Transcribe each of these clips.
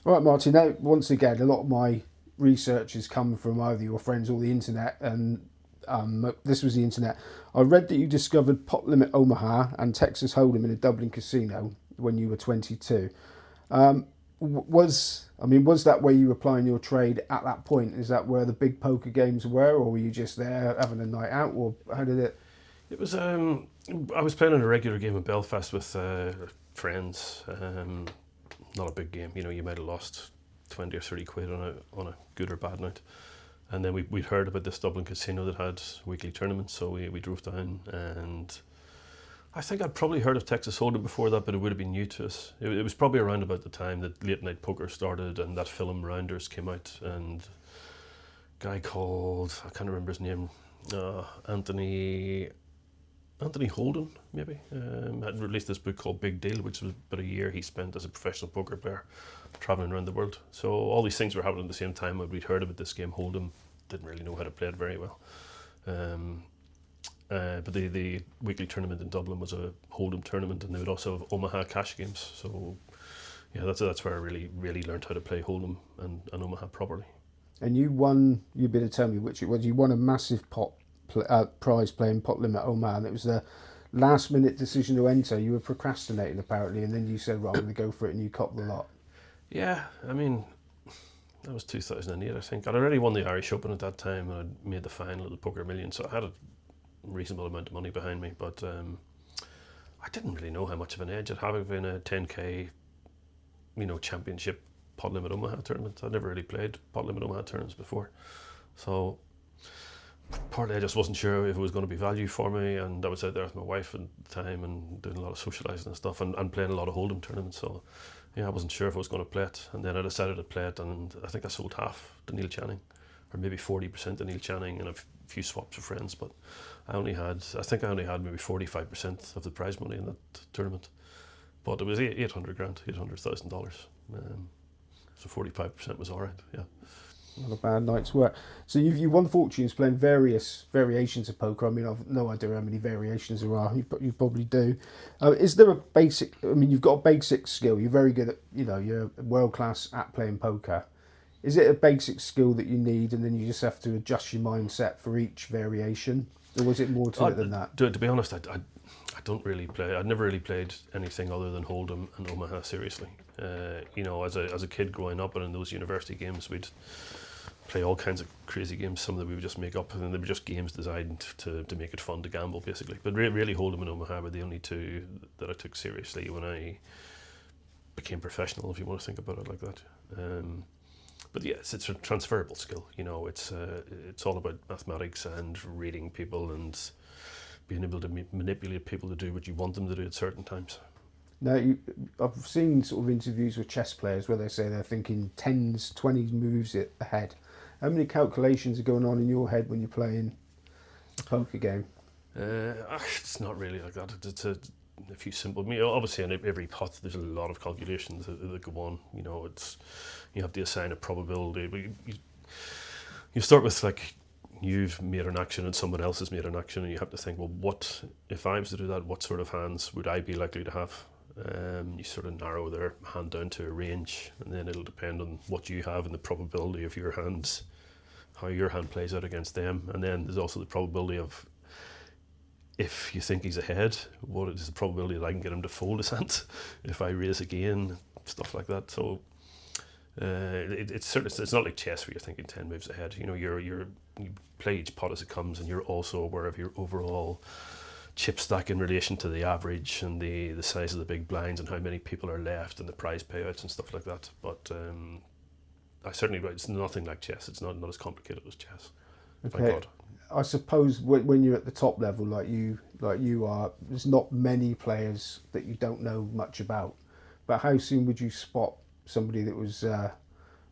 All right, Marty. Now, once again, a lot of my research has come from either your friends or the internet, and this was the internet. I read that you discovered Pot Limit Omaha and Texas Hold'em in a Dublin casino when you were 22. Was that where you were applying your trade at that point? Is that where the big poker games were, or were you just there having a night out, or how did it? It was. I was playing in a regular game in Belfast with friends. Not a big game. You might have lost 20 or 30 quid on a good or bad night. And then we'd heard about this Dublin casino that had weekly tournaments, so we drove down, and I think I'd probably heard of Texas Hold'em before that, but it would have been new to us. It was probably around about the time that late night poker started and that film Rounders came out, and a guy called, I can't remember his name, Anthony Holden, maybe, had released this book called Big Deal, which was about a year he spent as a professional poker player traveling around the world. So all these things were happening at the same time. We'd heard about this game, Hold'em, didn't really know how to play it very well. But the weekly tournament in Dublin was a Hold'em tournament, and they would also have Omaha cash games. So yeah, that's where I really learned how to play Hold'em and Omaha properly. And you won. You better tell me which it was. You won a massive prize playing Pot Limit Omaha, and it was a last minute decision to enter. You were procrastinating apparently, and then you said, "Right, I'm going to go for it," and you copped the lot. Yeah, I mean, that was 2008, I think. I'd already won the Irish Open at that time, and I'd made the final of the Poker Million, so I had a reasonable amount of money behind me. But I didn't really know how much of an edge I'd have in a 10k, championship Pot Limit Omaha tournament. I'd never really played Pot Limit Omaha tournaments before, so partly I just wasn't sure if it was going to be value for me, and I was out there with my wife at the time and doing a lot of socialising and stuff, and playing a lot of Hold'em tournaments. So yeah, I wasn't sure if I was going to play it, and then I decided to play it, and I think I sold half to Neil Channing, or maybe 40% to Neil Channing, and a few swaps with friends. But I think I only had maybe 45% of the prize money in that tournament. But it was 800 grand, $800,000. So 45% was all right. Yeah. Not a bad night's work. So you won fortunes playing various variations of poker. I mean, I've no idea how many variations there are. You probably do. Is there a basic? I mean, you've got a basic skill. You're very good at. You're world class at playing poker. Is it a basic skill that you need, and then you just have to adjust your mindset for each variation, or was it more to it than that? To be honest, I don't really play. I'd never really played anything other than Hold'em and Omaha seriously. As a kid growing up and in those university games, we'd play all kinds of crazy games. Some of them we would just make up, and they were just games designed to make it fun to gamble, basically. But really, Hold'em and Omaha were the only two that I took seriously when I became professional, if you want to think about it like that. But yes, it's a transferable skill. It's all about mathematics and reading people and being able to manipulate people to do what you want them to do at certain times. Now, I've seen sort of interviews with chess players where they say they're thinking 10s, 20s moves ahead. How many calculations are going on in your head when you're playing a poker game? It's not really like that. It's a few simple. I mean, obviously, in every pot, there's a lot of calculations that go on. You have to assign a probability. But you start with like you've made an action and someone else has made an action, and you have to think, well, what if I was to do that? What sort of hands would I be likely to have? You sort of narrow their hand down to a range, and then it'll depend on what you have and the probability of your hands, how your hand plays out against them. And then there's also the probability of, if you think he's ahead, what is the probability that I can get him to fold his hand if I raise again, stuff like that. So it's not like chess where you're thinking 10 moves ahead. You play each pot as it comes, and you're also aware of your overall chip stack in relation to the average and the size of the big blinds and how many people are left and the prize payouts and stuff like that. But it's nothing like chess. It's not as complicated as chess. Okay. Thank God. I suppose when you're at the top level, like you are, there's not many players that you don't know much about. But how soon would you spot somebody that was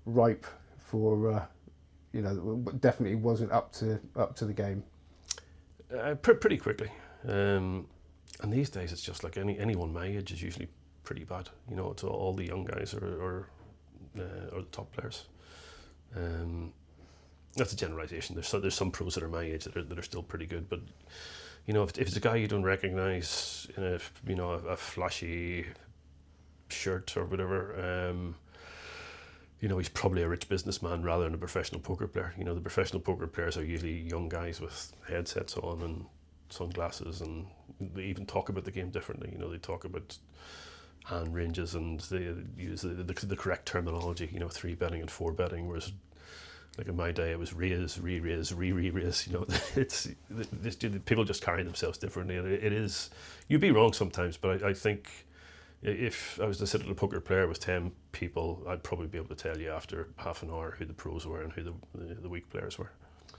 ripe for, definitely wasn't up to the game? Pretty quickly. And these days, it's just like anyone my age is usually pretty bad. It's all the young guys are the top players. That's a generalisation. There's some pros that are my age that are still pretty good, but if it's a guy you don't recognise in a flashy shirt or whatever, you know, he's probably a rich businessman rather than a professional poker player. You know, the professional poker players are usually young guys with headsets on and sunglasses, and they even talk about the game differently. You know, they talk about hand ranges and they use the correct terminology. You know, 3 betting and 4 betting, whereas like in my day it was raise, re-raise, re-raise. You know, it's people just carry themselves differently, and it is. You'd be wrong sometimes, but I think if I was to sit at a poker player with 10 people, I'd probably be able to tell you after half an hour who the pros were and who the weak players were.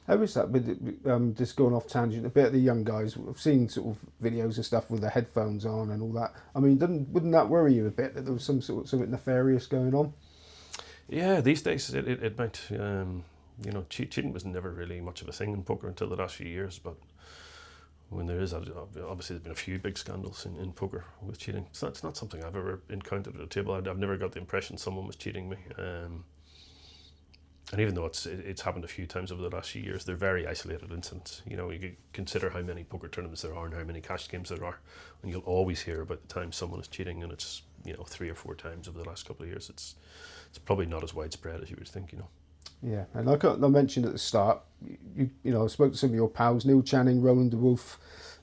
How is that with just going off tangent a bit? The young guys, I've seen sort of videos and stuff with the headphones on and all that. I mean, wouldn't that worry you a bit that there was something nefarious going on? Yeah, these days it might. You know, cheating was never really much of a thing in poker until the last few years. But when there is, obviously there's been a few big scandals in poker with cheating. It's not something I've ever encountered at a table. I've never got the impression someone was cheating me. And even though it's happened a few times over the last few years, they're very isolated incidents. You know, you could consider how many poker tournaments there are and how many cash games there are, and you'll always hear about the time someone is cheating, and it's, you know, 3 or 4 times over the last couple of years. It's probably not as widespread as you would think. You know. Yeah, and like I mentioned at the start, you know, I spoke to some of your pals, Neil Channing, Roland,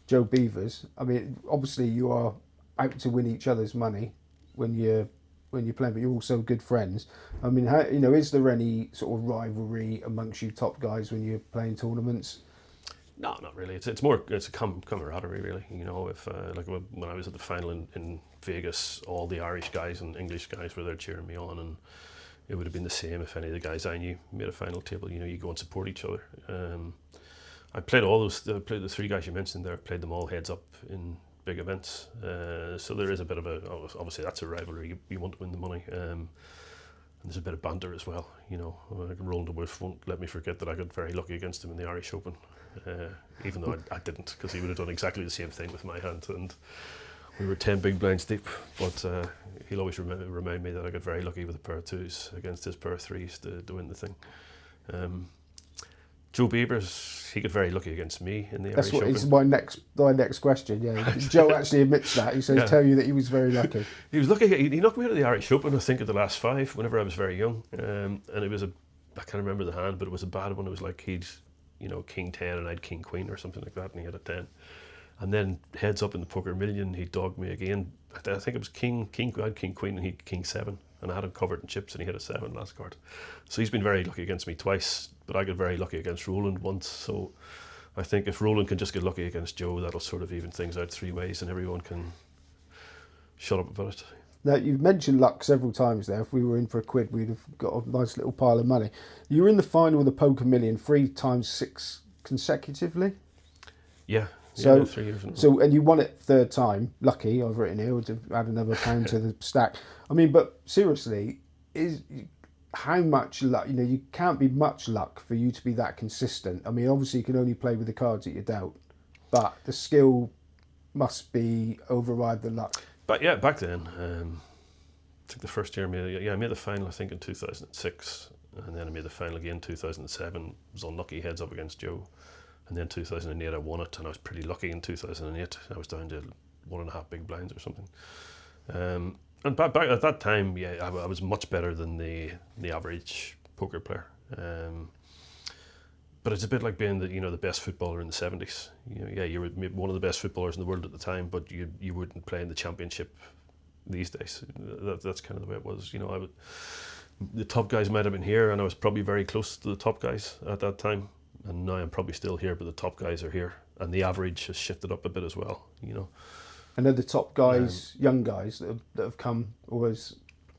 Joe Beevers. I mean, obviously you are out to win each other's money when you're playing, but you're also good friends. I mean, how, you know, is there any sort of rivalry amongst you top guys when you're playing tournaments? No, not really. It's a camaraderie, really. You know, if like when I was at the final in Vegas, all the Irish guys and English guys were there cheering me on, and it would have been the same if any of the guys I knew made a final table. You know, you go and support each other. I played I played the 3 guys you mentioned there. Played them all heads up in big events. So there is a bit of obviously that's a rivalry. You want to win the money. And there's a bit of banter as well. You know, like Roland won't let me forget that I got very lucky against him in the Irish Open, even though I didn't, because he would have done exactly the same thing with my hand, and we were 10 big blinds deep. But he'll always remind me that I got very lucky with a pair of 2s against his pair of 3s to win the thing. Joe Beevers, he got very lucky against me in the Irish Open. That's my next question. Yeah, Joe actually admits that. He says, "Tell you that he was very lucky." He was lucky. He knocked me out of the Irish Open, I think, at the last 5. Whenever I was very young, and it was I can't remember the hand, but it was a bad one. It was like he'd, you know, King 10 and I'd King Queen or something like that, and he had a 10. And then heads up in the Poker Million, he dogged me again. I think it was King. I had King Queen and he King 7. And I had him covered in chips and he had a 7 last card. So he's been very lucky against me twice, but I got very lucky against Roland once. So I think if Roland can just get lucky against Joe, that'll sort of even things out 3 ways and everyone can shut up about it. Now, you've mentioned luck several times there. If we were in for a quid, we'd have got a nice little pile of money. You were in the final of the Poker Million 3 times 6 consecutively? Yeah. So, 3 years. And you won it 3rd time. Lucky, I've written here, to add another pound to the stack. I mean, but seriously, how much luck? You know, you can't be much luck for you to be that consistent. I mean, obviously, you can only play with the cards that you're dealt, but the skill must override the luck. But yeah, back then, I think the first year I made the final, I think, in 2006, and then I made the final again in 2007. Was unlucky heads up against Joe. And then 2008 I won it, and I was pretty lucky in 2008. I was down to 1.5 big blinds or something. And back at that time, yeah, I was much better than the average poker player. But it's a bit like being the best footballer in the 70s. You know, yeah, you were one of the best footballers in the world at the time, but you wouldn't play in the championship these days. That's kind of the way it was. You know, the top guys might have been here, and I was probably very close to the top guys at that time. And now I'm probably still here, but the top guys are here, and the average has shifted up a bit as well. You know, and are the top guys young guys that have come always?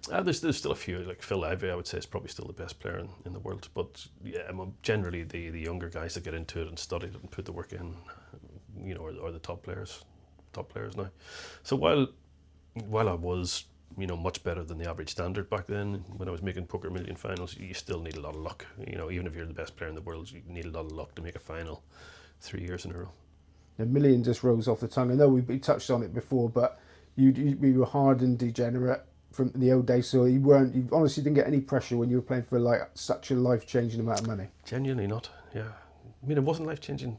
There's still a few, like Phil Ivey, I would say, is probably still the best player in the world. But yeah, generally the younger guys that get into it and study it and put the work in, you know, are the top players now. So while I was, you know, much better than the average standard back then, when I was making Poker Million finals, you still need a lot of luck. You know, even if you're the best player in the world, you need a lot of luck to make a final 3 years in a row. The million just rose off the tongue. I know we touched on it before, but you were hardened degenerate from the old days, so you honestly didn't get any pressure when you were playing for like such a life-changing amount of money. Genuinely not, yeah. I mean, it wasn't life-changing.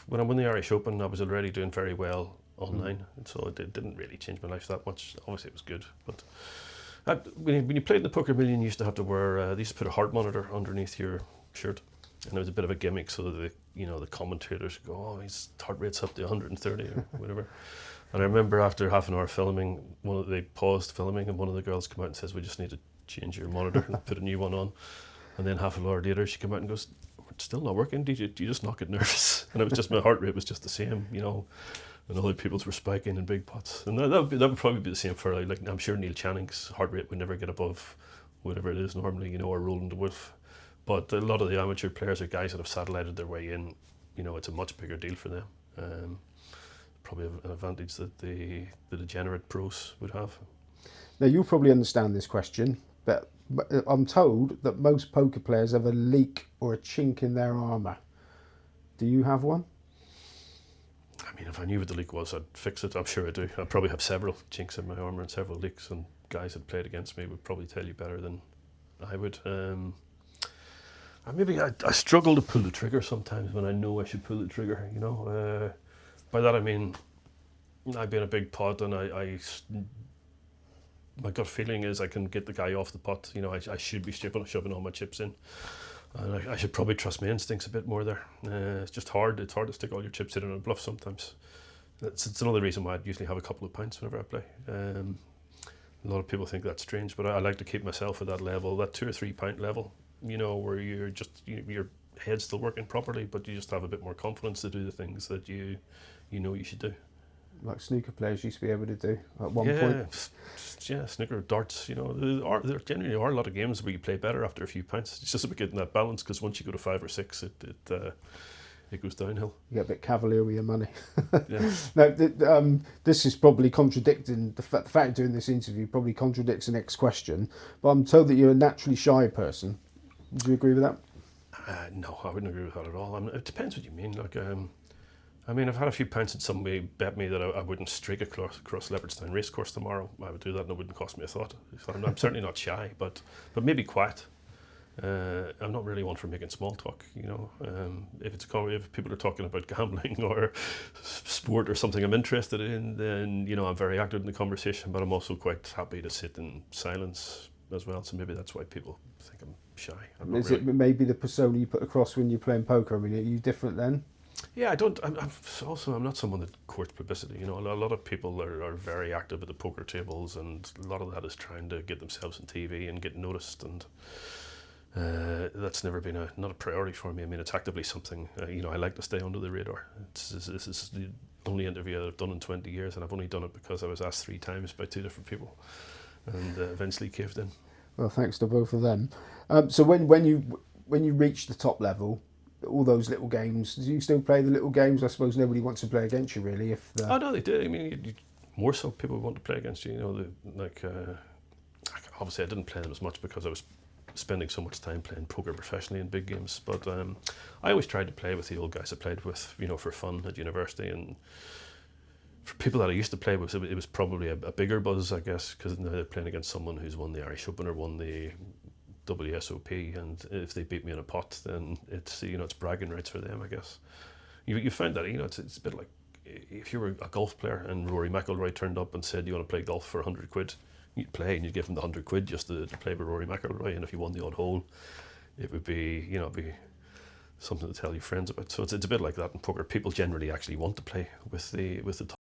When I won the Irish Open, I was already doing very well online, and so it didn't really change my life that much. Obviously, it was good, but When you played in the Poker Million, you used to have to wear. They used to put a heart monitor underneath your shirt, and it was a bit of a gimmick so that the commentators go, "Oh, his heart rate's up to 130 or whatever." And I remember after half an hour filming, they paused filming, and one of the girls came out and says, "We just need to change your monitor and put a new one on." And then half an hour later, she came out and goes, "It's still not working. Do you just not get nervous?" And it was just my heart rate was just the same, and other people's were spiking in big pots. And that would probably be the same for like I'm sure Neil Channing's heart rate would never get above whatever it is normally, or Roland the Wolf. But a lot of the amateur players are guys that have satellited their way in. It's a much bigger deal for them. Probably an advantage that the degenerate pros would have. Now, you'll probably understand this question, but I'm told that most poker players have a leak or a chink in their armour. Do you have one? I mean, if I knew what the leak was, I'd fix it. I'm sure I do. I probably have several chinks in my armour and several leaks, and guys that played against me would probably tell you better than I would. I struggle to pull the trigger sometimes when I know I should pull the trigger, By that I mean, I've been a big pot, and my gut feeling is I can get the guy off the pot. I should be shoving all my chips in. And I should probably trust my instincts a bit more there. It's just hard. It's hard to stick all your chips in on a bluff sometimes. It's another reason why I usually have a couple of pints whenever I play. A lot of people think that's strange, but I like to keep myself at that level, that 2 or 3 pint level, where you're just, your head's still working properly, but you just have a bit more confidence to do the things that you should do. Like snooker players used to be able to do at one point. Yeah, snooker, darts, there generally are a lot of games where you play better after a few pints. It's just about getting that balance, because once you go to 5 or 6, it goes downhill. You get a bit cavalier with your money. Yeah. Now, this is probably contradicting, the fact of doing this interview probably contradicts the next question, but I'm told that you're a naturally shy person. Would you agree with that? No, I wouldn't agree with that at all. It depends what you mean. I've had a few pints and somebody bet me that I wouldn't streak across Leopardstown Racecourse tomorrow. I would do that and it wouldn't cost me a thought. So I'm certainly not shy, but maybe quiet. I'm not really one for making small talk, if people are talking about gambling or sport or something I'm interested in, then, I'm very active in the conversation, but I'm also quite happy to sit in silence as well. So maybe that's why people think I'm shy. Is it maybe the persona you put across when you're playing poker? I mean, are you different then? Yeah, I'm not someone that courts publicity. A lot of people are very active at the poker tables, and a lot of that is trying to get themselves on TV and get noticed, and that's never been not a priority for me. I mean, it's actively something, I like to stay under the radar. This is the only interview I've done in 20 years, and I've only done it because I was asked 3 times by 2 different people, and eventually caved in. Well, thanks to both of them. So when you reach the top level, all those little games, do you still play the little games? I suppose nobody wants to play against you, really. Oh no, they do. I mean, more so people want to play against you. Obviously I didn't play them as much because I was spending so much time playing poker professionally in big games. But I always tried to play with the old guys I played with, for fun at university. And for people that I used to play with, it was probably a bigger buzz, I guess, because now they're playing against someone who's won the Irish Open or won the WSOP, and if they beat me in a pot, then it's bragging rights for them, I guess. You find that it's a bit like if you were a golf player and Rory McIlroy turned up and said, "You want to play golf for 100 quid?" You'd play, and you'd give him the 100 quid just to play with Rory McIlroy, and if you won the odd hole, it would be be something to tell your friends about. So it's a bit like that in poker. People generally actually want to play with the top